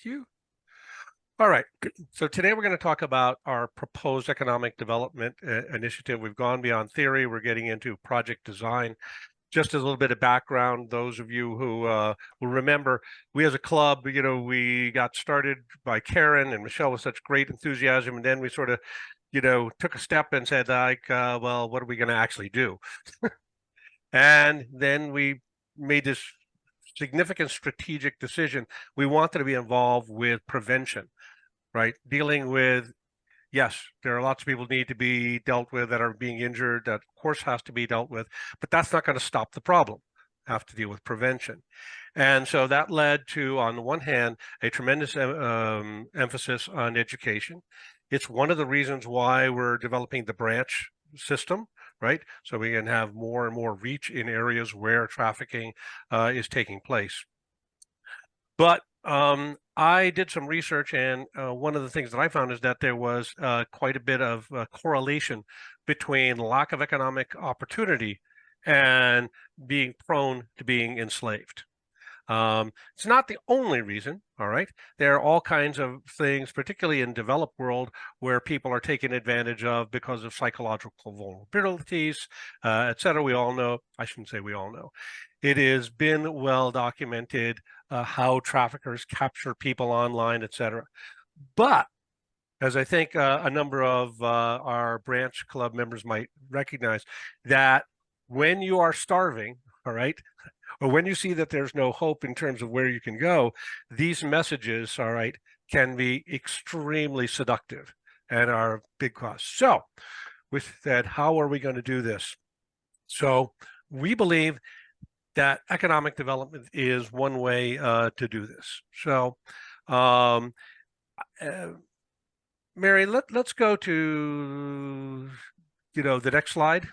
you. All right. So today we're going to talk about our proposed economic development initiative. We've gone beyond theory. We're getting into project design. Just as a little bit of background, those of you who will remember, we as a club, we got started by Karen and Michelle with such great enthusiasm, and then we sort of, took a step and said, well, what are we going to actually do? And then we made this significant strategic decision. We wanted to be involved with prevention, right? Dealing with, yes, there are lots of people need to be dealt with that are being injured, that of course has to be dealt with, but that's not going to stop the problem. Have to deal with prevention. And so that led to, on the one hand, a tremendous emphasis on education. It's one of the reasons why we're developing the branch system, right? So we can have more and more reach in areas where trafficking is taking place. But I did some research, and one of the things that I found is that there was quite a bit of correlation between lack of economic opportunity and being prone to being enslaved. It's not the only reason, all right? There are all kinds of things, particularly in developed world, where people are taken advantage of because of psychological vulnerabilities, et cetera. We all know, I shouldn't say we all know, it has been well documented how traffickers capture people online, et cetera. But as I think a number of our branch club members might recognize, that when you are starving, all right, or when you see that there's no hope in terms of where you can go, these messages, all right, can be extremely seductive and are a big cost. So with that, how are we going to do this? So we believe that economic development is one way to do this. So Mary, let's go to, the next slide.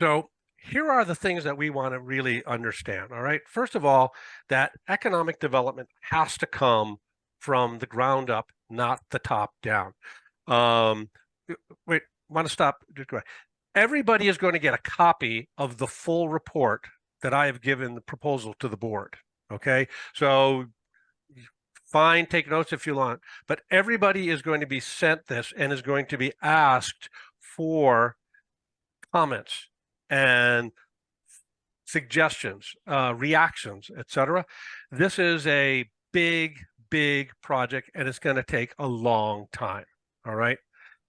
So here are the things that we want to really understand, all right? First of all, that economic development has to come from the ground up, not the top down. Wait, want to stop? Everybody is going to get a copy of the full report that I have given the proposal to the board, okay? So fine, take notes if you want, but everybody is going to be sent this and is going to be asked for comments and suggestions, reactions, etc. This is a big project, and it's going to take a long time. All right.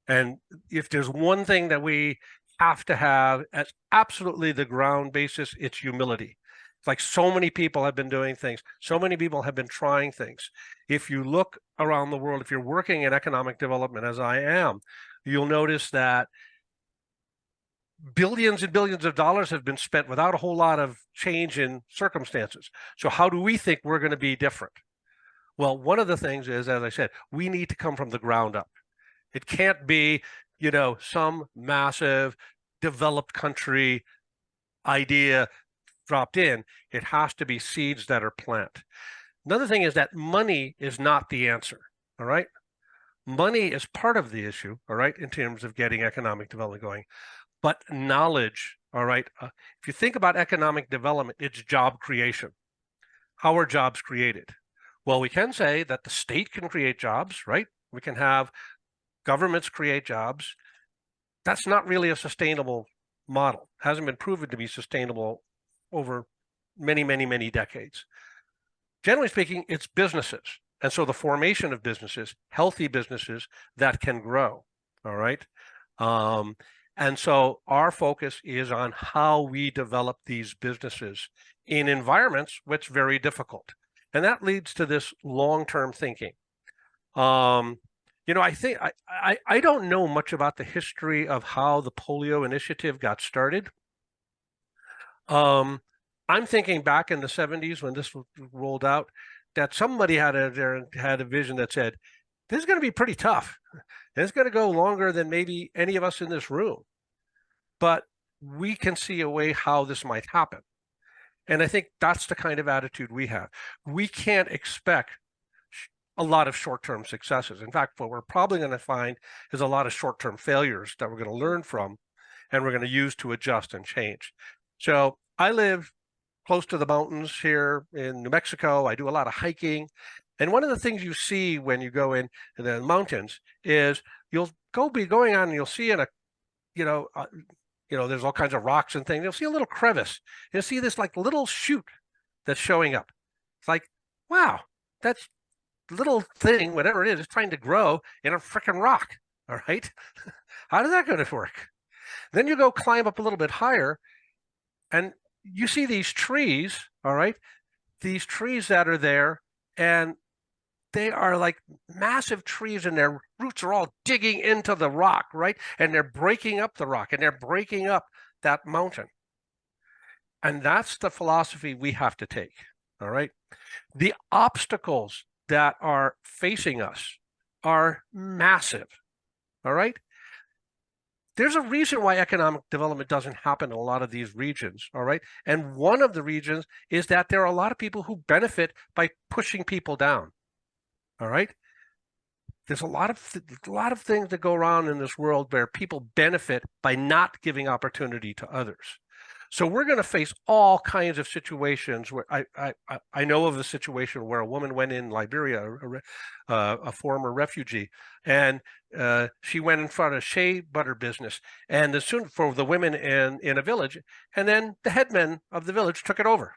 And if there's one thing that we have to have as absolutely the ground basis, it's humility. It's like so many people have been doing things. So many people have been trying things. If you look around the world, if you're working in economic development, as I am, you'll notice that billions and billions of dollars have been spent without a whole lot of change in circumstances. So how do we think we're going to be different? Well, one of the things is, as I said, we need to come from the ground up. It can't be, some massive developed country idea dropped in. It has to be seeds that are planted. Another thing is that money is not the answer, all right? Money is part of the issue, all right, in terms of getting economic development going. But knowledge, all right, if you think about economic development, it's job creation. How are jobs created? Well, we can say that the state can create jobs, right? We can have governments create jobs. That's not really a sustainable model. Hasn't been proven to be sustainable over many decades. Generally speaking, it's businesses. And so the formation of businesses, healthy businesses that can grow, all right? And so our focus is on how we develop these businesses in environments which are very difficult. And that leads to this long-term thinking. I think I don't know much about the history of how the polio initiative got started. I'm thinking back in the 70s when this was rolled out, that somebody had a vision that said, this is going to be pretty tough. It's going to go longer than maybe any of us in this room. But we can see a way how this might happen. And I think that's the kind of attitude we have. We can't expect a lot of short-term successes. In fact, what we're probably going to find is a lot of short-term failures that we're going to learn from and we're going to use to adjust and change. So I live close to the mountains here in New Mexico. I do a lot of hiking. And one of the things you see when you go in the mountains is you'll be going on and you'll see in a, you know, there's all kinds of rocks and things. You'll see a little crevice. You'll see this like little shoot that's showing up. It's like, wow, that's little thing, whatever it is trying to grow in a freaking rock. All right. How does that going to work? Then you go climb up a little bit higher and you see these trees. All right. These trees that are there, and they are like massive trees and their roots are all digging into the rock, right? And they're breaking up the rock and they're breaking up that mountain. And that's the philosophy we have to take. All right. The obstacles that are facing us are massive. All right. There's a reason why economic development doesn't happen in a lot of these regions. All right. And one of the reasons is that there are a lot of people who benefit by pushing people down. All right. There's a lot of things that go around in this world where people benefit by not giving opportunity to others. So we're going to face all kinds of situations where I know of a situation where a woman went in Liberia, a former refugee, and she went in front of shea butter business, and as soon for the women in a village, and then the headmen of the village took it over.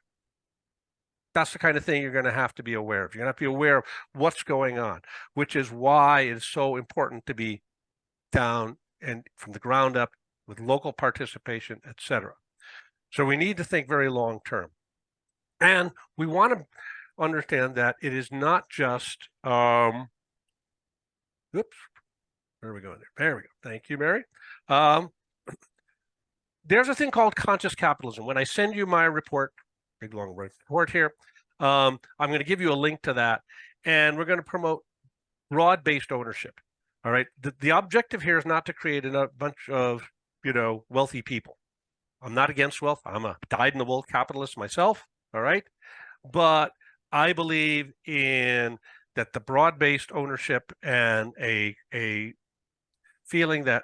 That's the kind of thing you're going to have to be aware of. You're going to have to be aware of what's going on, which is why it's so important to be down and from the ground up with local participation, etc. So we need to think very long term. And we want to understand that it is not just, oops, where are we going there? There we go. Thank you, Mary. There's a thing called conscious capitalism. When I send you my report, big long report here, I'm going to give you a link to that. And we're going to promote broad-based ownership. All right. The objective here is not to create a bunch of, wealthy people. I'm not against wealth. I'm a dyed-in-the-wool capitalist myself. All right. But I believe in that the broad-based ownership and a feeling that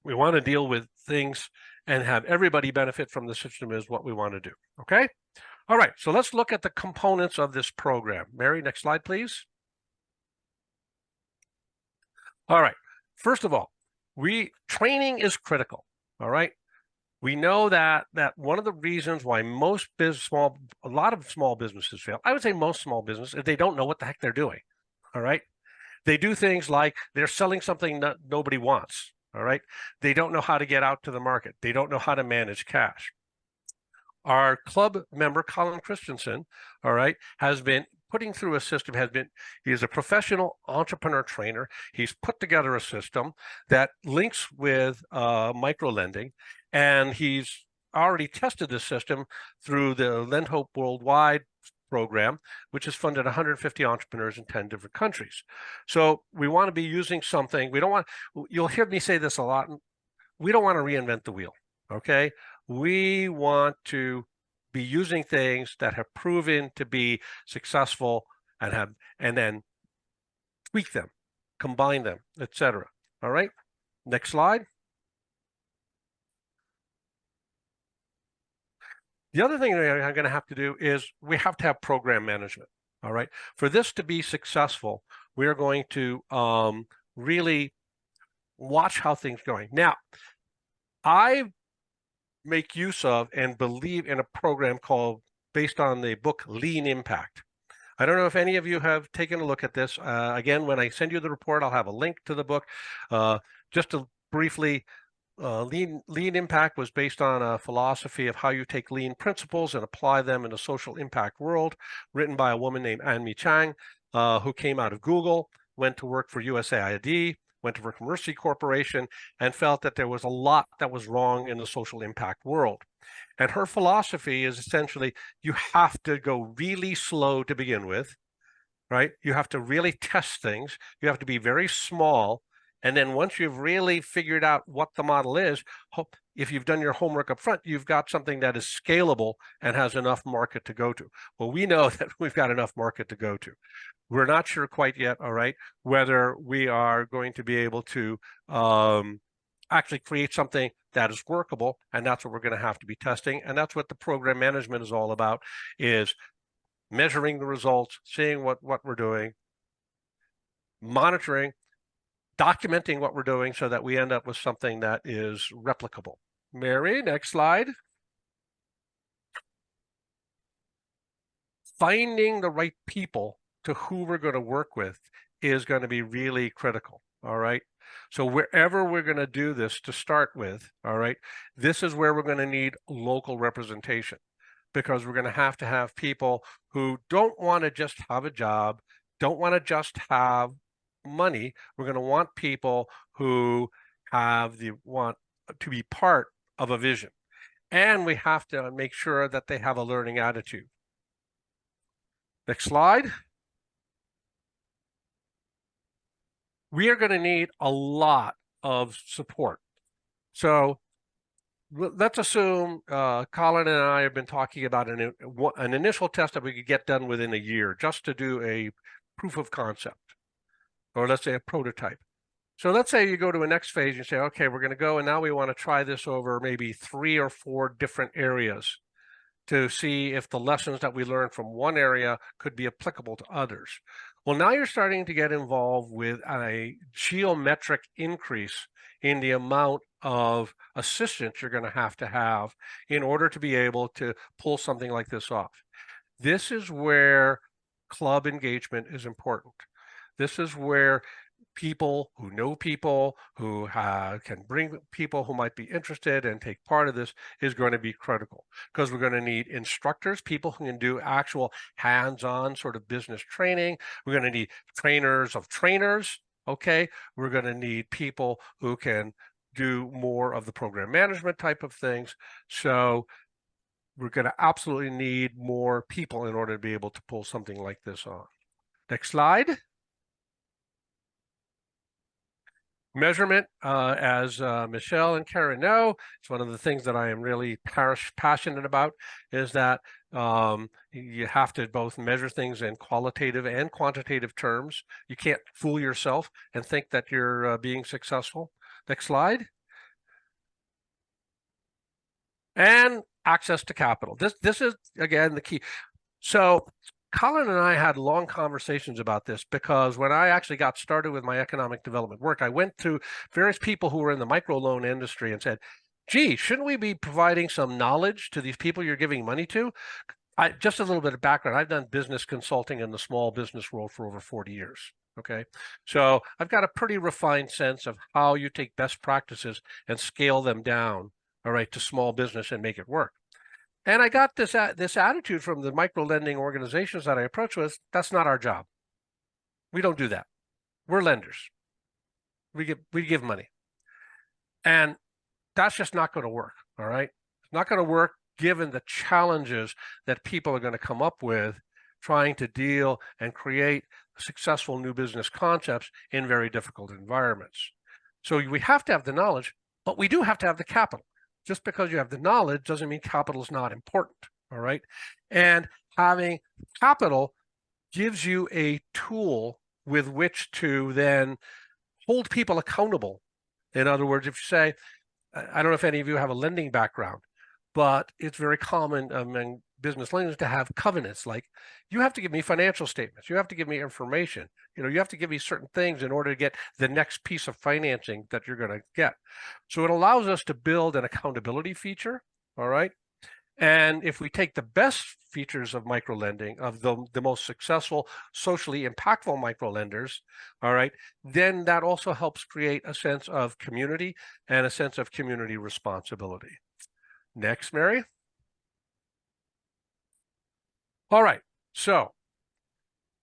we want to deal with things and have everybody benefit from the system is what we want to do. Okay. All right. So let's look at the components of this program. Mary, next slide, please. All right. First of all, training is critical. All right. We know that one of the reasons why a lot of small businesses fail, I would say most small businesses, is they don't know what the heck they're doing. All right. They do things like they're selling something that nobody wants. All right. They don't know how to get out to the market. They don't know how to manage cash. Our club member, Colin Christensen, all right, has been putting through a system, he is a professional entrepreneur trainer. He's put together a system that links with micro-lending, and he's already tested this system through the Lend Hope Worldwide program, which has funded 150 entrepreneurs in 10 different countries. So we want to be using something. You'll hear me say this a lot. We don't want to reinvent the wheel, okay? We want to be using things that have proven to be successful and then tweak them, combine them, etc. All right, next slide. The other thing that I'm going to have to do is we have to have program management. All right, for this to be successful, we are going to really watch how things are going. Now, I make use of and believe in a program based on the book Lean Impact. I don't know if any of you have taken a look at this. Again, when I send you the report, I'll have a link to the book. Just to briefly, Lean Impact was based on a philosophy of how you take lean principles and apply them in a social impact world, written by a woman named Anmi Chang, who came out of Google, went to work for USAID, went to work for Mercy Corporation, and felt that there was a lot that was wrong in the social impact world. And her philosophy is essentially you have to go really slow to begin with, right? You have to really test things. You have to be very small. And then once you've really figured out what the model is, if you've done your homework up front, you've got something that is scalable and has enough market to go to. Well, we know that we've got enough market to go to. We're not sure quite yet, all right, whether we are going to be able to actually create something that is workable, and that's what we're going to have to be testing. And that's what the program management is all about, is measuring the results, seeing what we're doing, monitoring, documenting what we're doing so that we end up with something that is replicable. Mary, next slide. Finding the right people to who we're going to work with is going to be really critical. All right. So wherever we're going to do this to start with, all right, this is where we're going to need local representation, because we're going to have people who don't want to just have a job, don't want to just have money. We're going to want people who want to be part of a vision. And we have to make sure that they have a learning attitude. Next slide. We are going to need a lot of support. So let's assume Colin and I have been talking about an initial test that we could get done within a year, just to do a proof of concept, or let's say a prototype. So let's say you go to a next phase, you say, okay, we're going to go and now we want to try this over maybe 3 or 4 different areas to see if the lessons that we learned from one area could be applicable to others. Well, now you're starting to get involved with a geometric increase in the amount of assistance you're going to have in order to be able to pull something like this off. This is where club engagement is important. This is where people who know people, who can bring people who might be interested and take part of this, is going to be critical, because we're going to need instructors, people who can do actual hands-on sort of business training. We're going to need trainers of trainers. Okay, we're going to need people who can do more of the program management type of things. So we're going to absolutely need more people in order to be able to pull something like this on. Next slide. Measurement, as Michelle and Karen know, it's one of the things that I am really passionate about, is that you have to both measure things in qualitative and quantitative terms. You can't fool yourself and think that you're being successful. Next slide. And access to capital. This is, again, the key. So Colin and I had long conversations about this, because when I actually got started with my economic development work, I went to various people who were in the microloan industry and said, gee, shouldn't we be providing some knowledge to these people you're giving money to? Just a little bit of background. I've done business consulting in the small business world for over 40 years. Okay. So I've got a pretty refined sense of how you take best practices and scale them down, all right, to small business and make it work. And I got this attitude from the micro lending organizations that I approach with: that's not our job. We don't do that. We're lenders. We give money. And that's just not going to work. All right. It's not going to work given the challenges that people are going to come up with trying to deal and create successful new business concepts in very difficult environments. So we have to have the knowledge, but we do have to have the capital. Just because you have the knowledge doesn't mean capital is not important, all right? And having capital gives you a tool with which to then hold people accountable. In other words, if you say, I don't know if any of you have a lending background, but it's very common among business lenders to have covenants, like, you have to give me financial statements, you have to give me information, you have to give me certain things in order to get the next piece of financing that you're going to get. So it allows us to build an accountability feature, all right? And if we take the best features of microlending, of the most successful, socially impactful microlenders, all right, then that also helps create a sense of community and a sense of community responsibility. Next, Mary. All right, so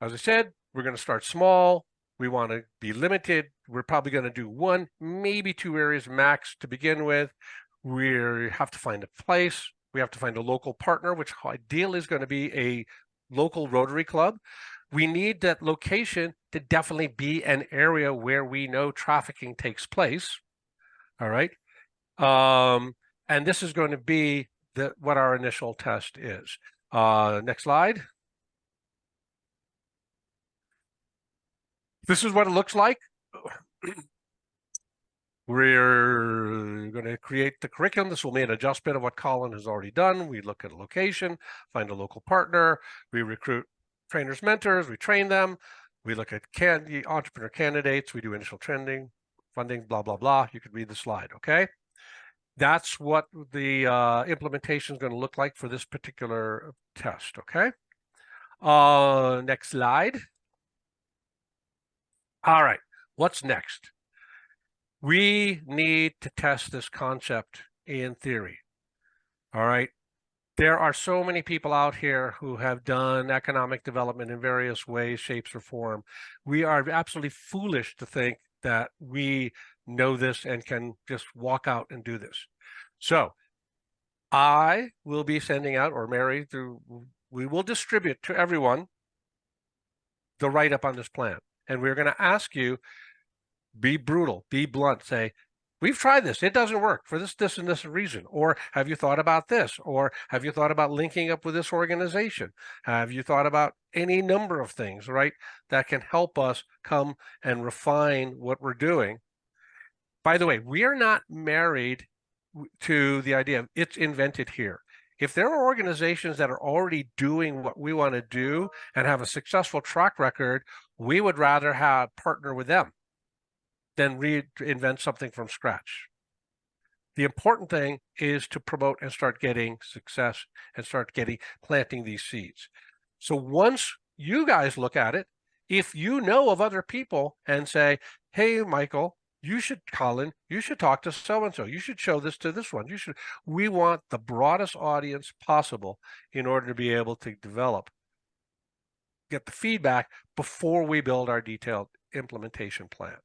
as I said, we're going to start small. We want to be limited. We're probably going to do 1, maybe 2 areas max to begin with. We have to find a place. We have to find a local partner, which ideally is going to be a local Rotary Club. We need that location to definitely be an area where we know trafficking takes place. All right. And this is going to be what our initial test is. Next slide. This is what it looks like. We're going to create the curriculum. This will be an adjustment of what Colin has already done. We look at a location, find a local partner, we recruit trainers, mentors, we train them, we look at entrepreneur candidates, we do initial trending, funding, blah, blah, blah. You could read the slide, okay? That's what the implementation is going to look like for this particular test, okay? Next slide. All right, what's next? We need to test this concept in theory. All right. There are so many people out here who have done economic development in various ways, shapes, or form. We are absolutely foolish to think that we know this and can just walk out and do this. So I will be sending out, or Mary, we will distribute to everyone the write-up on this plan. And we're going to ask you, be brutal, be blunt, say, we've tried this, it doesn't work for this, and this reason. Or have you thought about this? Or have you thought about linking up with this organization? Have you thought about any number of things, right, that can help us come and refine what we're doing? By the way, we are not married to the idea of it's invented here. If there are organizations that are already doing what we want to do and have a successful track record, we would rather partner with them than reinvent something from scratch. The important thing is to promote and start getting success and start planting these seeds. So once you guys look at it, if you know of other people and say, hey, Michael, Colin, you should talk to so-and-so. You should show this to this one. We want the broadest audience possible in order to be able to get the feedback before we build our detailed implementation plan.